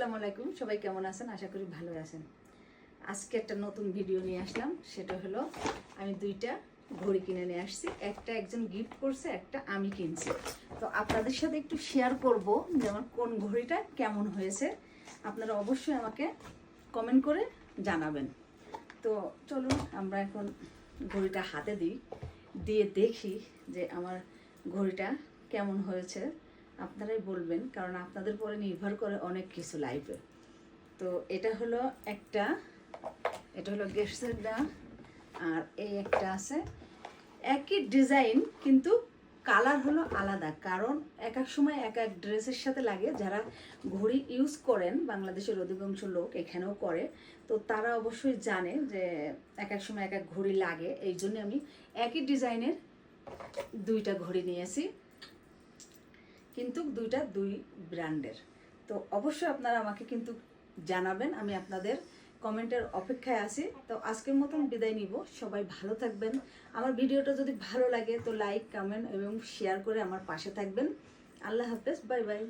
আসসালামু আলাইকুম, সবাই কেমন আছেন? আশা করি ভালো আছেন। আজকে একটা নতুন ভিডিও নিয়ে আসলাম। সেটা হলো আমি দুইটা ঘড়ি কিনে নিয়ে আসছি। একটা একজন গিফট করছে, একটা আমি কিনছি। তো আপনাদের সাথে একটু শেয়ার করব যে আমার কোন ঘড়িটা কেমন হয়েছে। আপনারা অবশ্যই আমাকে কমেন্ট করে জানাবেন। তো চলুন আমরা এখন ঘড়িটা হাতে দিয়ে দেখি যে আমার ঘড়িটা কেমন হয়েছে। আপনারাই বলবেন, কারণ আপনাদের পরে নির্ভর করে অনেক কিছু লাইফে। তো এটা হলো গেটসেটটা, আর এই একটা আছে একই ডিজাইন, কিন্তু কালার হলো আলাদা। কারণ এক এক সময় এক এক ড্রেসের সাথে লাগে। যারা ঘড়ি ইউজ করেন, বাংলাদেশের অধিকাংশ লোক এখানেও করে, তো তারা অবশ্যই জানে যে এক এক সময় এক এক ঘড়ি লাগে। এই জন্য আমি একই ডিজাইনের দুইটা ঘড়ি নিয়েছি, কিন্তু দুই ব্র্যান্ডের। তো অবশ্যই আপনারা আমাকে কিন্তু জানাবেন, আমি আপনাদের কমেন্টের অপেক্ষায় আছি। তো আজকের মতন বিদায় নিব। সবাই ভালো থাকবেন। আমার ভিডিওটা যদি ভালো লাগে তো লাইক, কমেন্ট এবং শেয়ার করে আমার পাশে থাকবেন। আল্লাহ হাফেজ, বাই বাই।